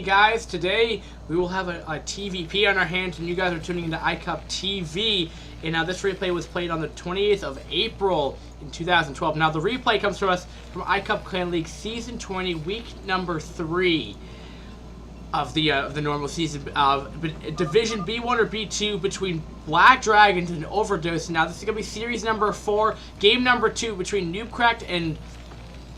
guys, today we will have a TVP on our hands, and you guys are tuning into iCup TV. And now this replay was played on the 28th of April in 2012. Now the replay comes from us from iCup Clan League Season 20, Week number 3 of the normal season. Division B1 or B2 between Black Dragons and Overdose. Now this is going to be Series number 4, Game number 2 between NewbCrack and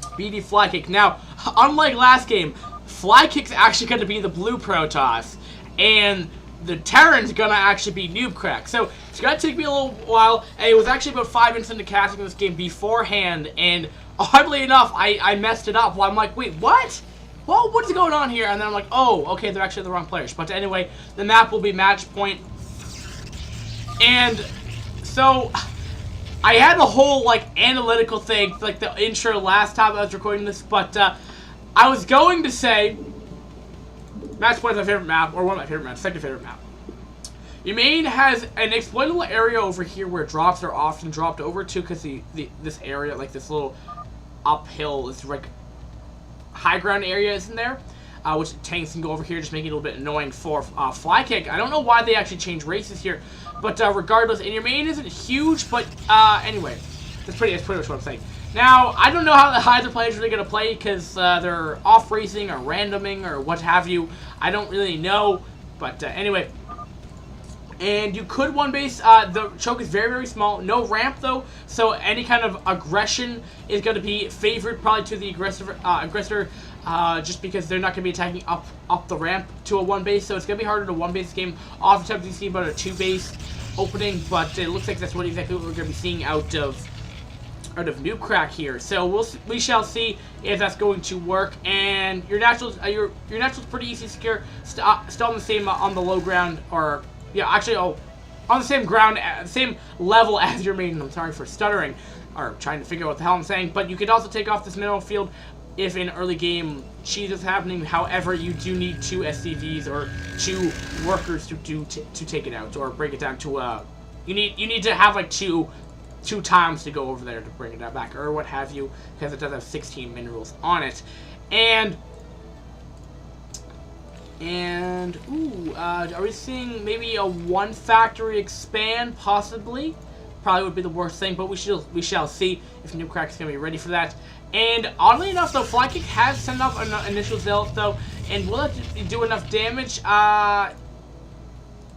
bD.FlyKick. Now, unlike last game, FlyKick's actually going to be the blue Protoss, and the Terran's going to actually be NewbCrack. So, it's going to take me a little while, and it was actually about 5 minutes into casting this game beforehand, and oddly enough, I messed it up. Well, I'm like, wait, what? Well, what's going on here? And then I'm like, oh, okay, they're actually the wrong players. But anyway, the map will be match point. And so I had a whole, like, analytical thing, like the intro last time I was recording this, but I was going to say, match point is my favorite map, or one of my favorite maps, second favorite map. Your main has an exploitable area over here where drops are often dropped over to, because this area, like this little uphill, this like high ground area is in there, which tanks can go over here, just making it a little bit annoying for FlyKick. I don't know why they actually changed races here, but regardless, and your main isn't huge, but anyway, that's pretty much what I'm saying. Now, I don't know how the other players are really going to play, because they're off racing or randoming or what have you. I don't really know, but anyway. And you could one base. The choke is very, very small. No ramp, though, so any kind of aggression is going to be favored probably to the aggressor, just because they're not going to be attacking up the ramp to a one base, so it's going to be harder to one base game. Oftentimes you see about a 2-base opening, but it looks like that's exactly what we're going to be seeing out of NewbCrack here. So we shall see if that's going to work. And your natural's pretty easy to secure. Still on the same on the low ground, or yeah, actually, on the same ground, same level as your main. I'm sorry for stuttering or trying to figure out what the hell I'm saying. But you could also take off this middle field if in early game cheese is happening. However, you do need 2 SCVs or 2 workers to take it out or break it down to you need to have like two times to go over there to bring it back or what have you, because it does have 16 minerals on it. And ooh, are we seeing maybe a 1 factory expand? Possibly. Probably would be the worst thing, but we shall see if NewbCrack is going to be ready for that. And oddly enough, though, FlyKick has sent up an initial zealot, though, and will it do enough damage? Well,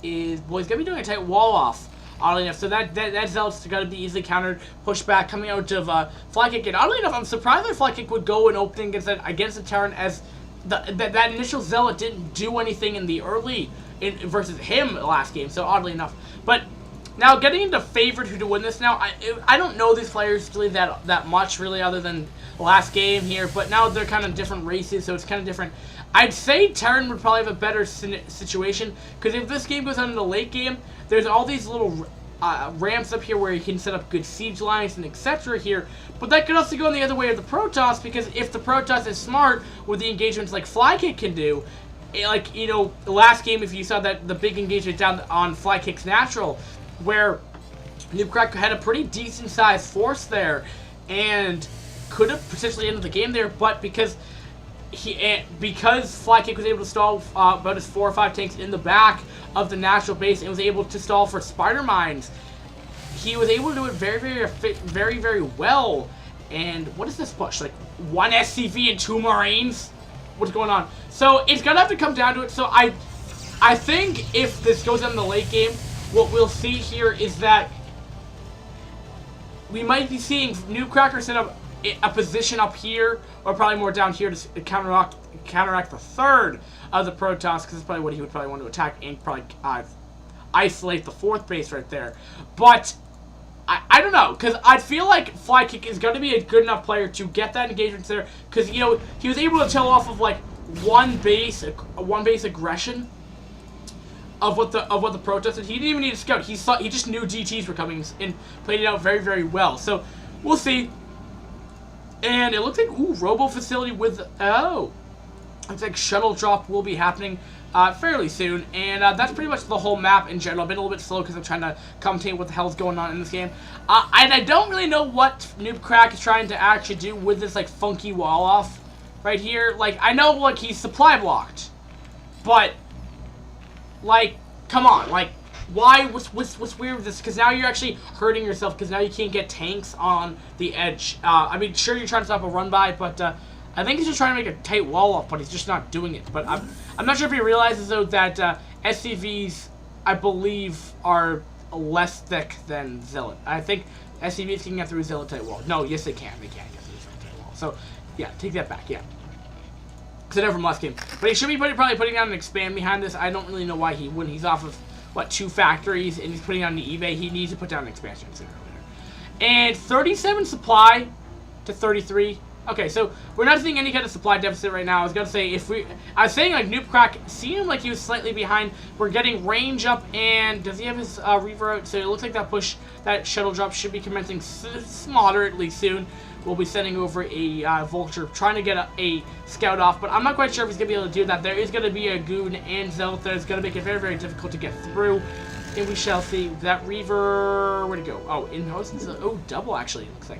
he's going to be doing a tight wall off. Oddly enough, so that zealot's got to be easily countered, pushed back, coming out of FlyKick. And oddly enough, I'm surprised that FlyKick would go and opening against the Terran, as that initial zealot didn't do anything in the early versus him last game. So oddly enough, but now getting into favored who to win this. Now I don't know these players really that much really, other than last game here. But now they're kind of different races, so it's kind of different. I'd say Terran would probably have a better situation, because if this game goes on in the late game, there's all these little ramps up here where you can set up good siege lines and etc. here. But that could also go in the other way of the Protoss, because if the Protoss is smart with the engagements like FlyKick can do, like, you know, the last game, if you saw that the big engagement down on FlyKick's natural, where NewbCrack had a pretty decent sized force there and could have potentially ended the game there, but because FlyKick was able to stall about his 4 or 5 tanks in the back of the natural base and was able to stall for spider mines, he was able to do it very, very well. And what is this push? Like 1 SCV and 2 Marines? What's going on? So it's gonna have to come down to it. So I think if this goes on in the late game, what we'll see here is that we might be seeing NewbCracker set up a position up here, or probably more down here, to counteract the third of the Protoss, because it's probably what he would probably want to attack, and probably isolate the 4th base right there. But I don't know, because I feel like FlyKick is going to be a good enough player to get that engagement there, because, you know, he was able to tell off of like one base aggression of what the Protoss did. He didn't even need to scout. He just knew GTs were coming and played it out very, very well. So we'll see. And it looks like, ooh, robo facility with, oh, looks like shuttle drop will be happening fairly soon. And that's pretty much the whole map in general. I've been a little bit slow because I'm trying to commentate what the hell's going on in this game. And I don't really know what NewbCrack is trying to actually do with this, like, funky wall off right here. Like, I know, like, he's supply blocked. but, like, come on, like, why, what's weird with this? Because now you're actually hurting yourself, because now you can't get tanks on the edge. I mean, sure, you're trying to stop a run by, but, I think he's just trying to make a tight wall up, but he's just not doing it. But I'm not sure if he realizes, though, that, SCVs, I believe, are less thick than Zealot. I think SCVs can get through a Zealot tight wall. No, yes, they can. They can get through a Zealot tight wall. So, yeah, take that back, yeah. Because I know from last game. But he should be probably putting down an expand behind this. I don't really know why he wouldn't. He's off of, what, 2 factories, and he's putting on the eBay. He needs to put down an expansion sooner or later. And 37 supply to 33. Okay, so we're not seeing any kind of supply deficit right now. I was going to say, I was saying, like, NewbCrack seemed like he was slightly behind. We're getting range up, and does he have his Reaver out? So it looks like that shuttle drop should be commencing moderately soon. We'll be sending over a Vulture, trying to get a scout off, but I'm not quite sure if he's going to be able to do that. There is going to be a Goon and Zealot that is going to make it very, very difficult to get through, and we shall see. That Reaver, where'd it go? Oh, in-house? Oh, double, actually, it looks like.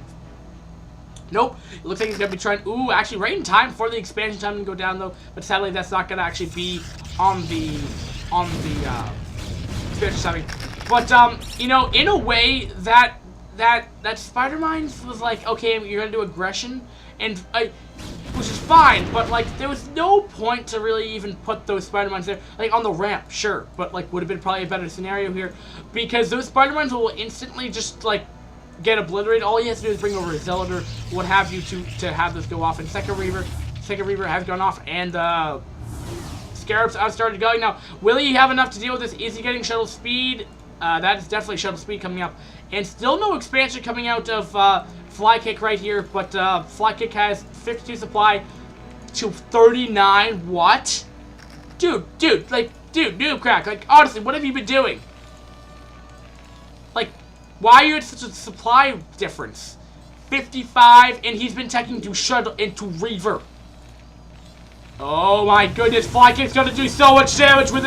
Nope. It looks like he's going to be trying... Ooh, actually, right in time for the expansion time to go down, though. But sadly, that's not going to actually be on the expansion timing. But, you know, in a way, that Spider Mines was like, okay, you're going to do aggression, and which is fine, but, like, there was no point to really even put those Spider Mines there. Like, on the ramp, sure, but, like, would have been probably a better scenario here, because those Spider Mines will instantly just, like, get obliterated. All he has to do is bring over a Zealot or what have you to have this go off. And second Reaver has gone off, and Scarabs have started going. Now, will he have enough to deal with this? Is he getting shuttle speed? That is definitely shuttle speed coming up. And still no expansion coming out of FlyKick right here, but FlyKick has 52 supply to 39. What? Dude, NewbCrack, like, honestly, what have you been doing? Like, why are you at such a supply difference? 55, and he's been taking to shuttle into Reaver. Oh my goodness, FlyKick's gonna do so much damage with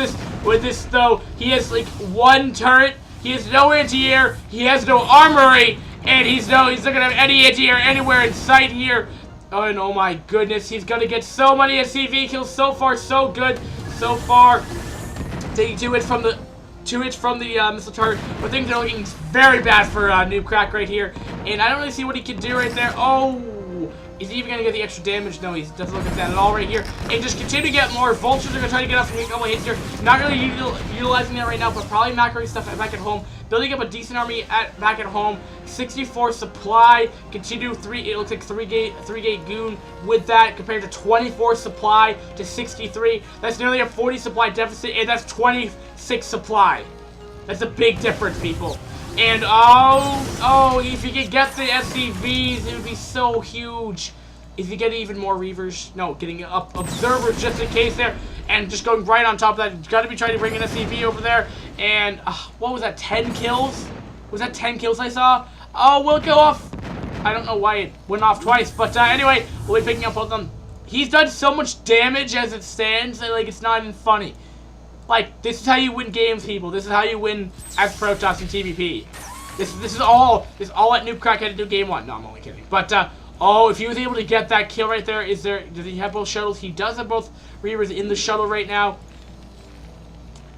this though. He has like 1 turret, he has no anti-air, he has no armory, and he's not gonna have any anti-air anywhere in sight here. Oh, and oh my goodness, he's gonna get so many SCV kills. So far, so good. So far, taking 2 hits from the missile turret, but things are looking very bad for NewbCrack right here, and I don't really see what he can do right there. Oh, is he even going to get the extra damage? No, he doesn't look at that at all right here, and just continue to get more. Vultures are going to try to get off some couple hits here. Not really utilizing that right now, but probably macroing stuff back at home, building up a decent army back at home. 64 supply, continue it looks like 3-gate Goon with that, compared to 24 supply to 63. That's nearly a 40 supply deficit, and that's 26 supply. That's a big difference, people. And oh, if you could get the SCVs, it would be so huge. If you get even more Reavers, no, getting up Observers just in case there, and just going right on top of that. You've got to be trying to bring an SCV over there. And what was that, 10 kills? Was that 10 kills I saw? Oh, will it go off? I don't know why it went off twice, but anyway, we'll be picking up both of them. He's done so much damage as it stands that, like, it's not even funny. Like, this is how you win games, people. This is how you win as Protoss in TVP. This is all that NewbCrack had to do game 1. No, I'm only kidding. But oh, if he was able to get that kill right there, does he have both shuttles? He does have both Reavers in the shuttle right now.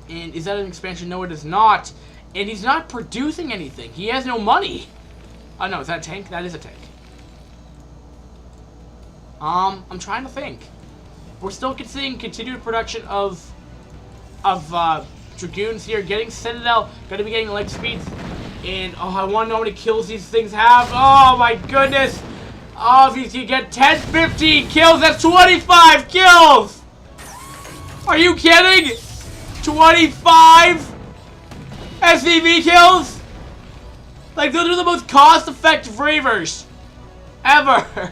And is that an expansion? No, it is not. And he's not producing anything. He has no money. Oh no, is that a tank? That is a tank. I'm trying to think. We're still seeing continued production of Dragoons here, getting Citadel, gonna be getting leg speeds, and oh, I want to know how many kills these things have. Oh my goodness! Oh, if you can get 10, 15 kills, that's 25 kills! Are you kidding? 25 SCV kills? Like, those are the most cost-effective Reavers ever.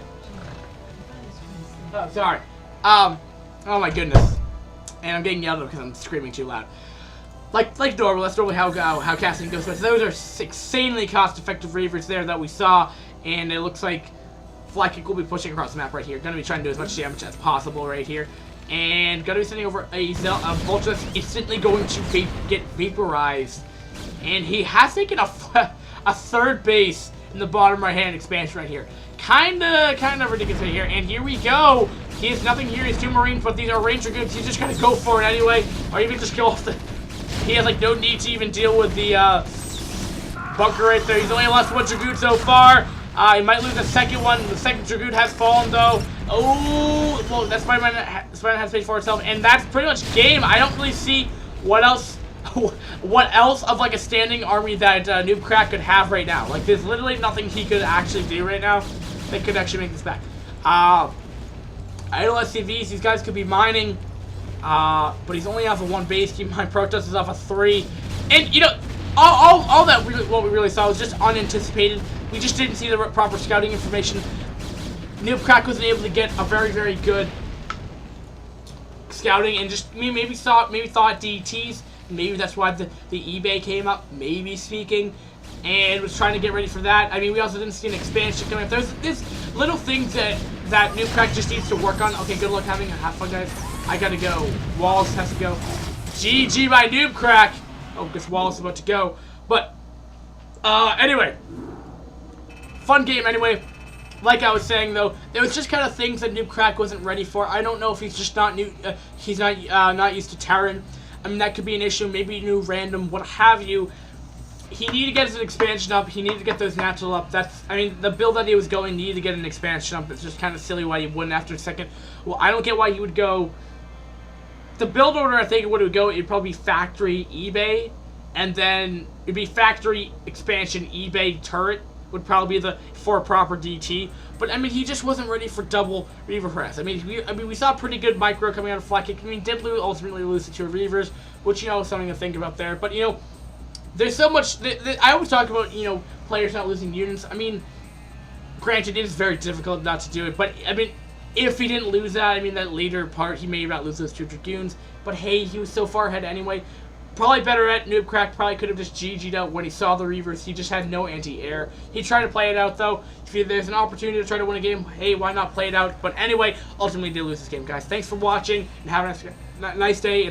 Oh, sorry. Oh my goodness. And I'm getting yelled at because I'm screaming too loud. Like normal, that's normally how casting goes. But those are insanely cost-effective Reavers there that we saw, and it looks like FlyKick will be pushing across the map right here. Gonna be trying to do as much damage as possible right here, and gonna be sending over a Vulture that's instantly going to get vaporized, and he has taken a 3rd base in the bottom right-hand expansion right here. Kinda ridiculous right here, and here we go. He has nothing here. He's 2 Marines, but these are Ranger Dragoons. He's just gonna go for it anyway, or even just kill off the. He has like no need to even deal with the bunker right there. He's only lost 1 Dragoon so far. He might lose the second one. The second Dragoon has fallen though. Oh, well, that Spider-Man has paid for itself, and that's pretty much game. I don't really see what else of like a standing army that NewbCrack could have right now. Like, there's literally nothing he could actually do right now that could actually make this back. Idle SCVs, these guys could be mining, but he's only off of 1 base. Keep in mind, Protoss is off of 3, and you know, all that what we really saw was just unanticipated. We just didn't see the proper scouting information. NewbCrack wasn't able to get a very, very good scouting, and just maybe thought DTs. Maybe that's why the eBay came up, maybe speaking, and was trying to get ready for that. I mean, we also didn't see an expansion coming up. There's little things that NewbCrack just needs to work on. Okay, good luck have fun, guys. I gotta go. Wallace has to go. GG by NewbCrack. Oh, guess Wallace is about to go. But anyway, fun game anyway. Like I was saying though, there was just kind of things that NewbCrack wasn't ready for. I don't know if he's just not he's not used to Terran. I mean, that could be an issue. Maybe new random, what have you. He needed to get his expansion up. He needed to get those natural up. I mean, the build that he was going needed to get an expansion up. It's just kind of silly why he wouldn't after a second. Well, I don't get why he would go. The build order, I think, would go. It'd probably be factory eBay, and then it'd be factory expansion eBay turret would probably be for a proper DT. But I mean, he just wasn't ready for double Reaver press. I mean, we saw pretty good micro coming out of FlyKick. I mean, did ultimately lose the 2 Reavers, which, you know, is something to think about there. But, you know, there's so much. I always talk about, you know, players not losing units. I mean, granted, it is very difficult not to do it. But I mean, if he didn't lose that, I mean, that later part, he may not lose those 2 Dragoons. But hey, he was so far ahead anyway. Probably better at NewbCrack. Probably could have just GG'd out when he saw the Reavers. He just had no anti-air. He tried to play it out though. If there's an opportunity to try to win a game, hey, why not play it out? But anyway, ultimately did lose this game, guys. Thanks for watching and have a nice day. And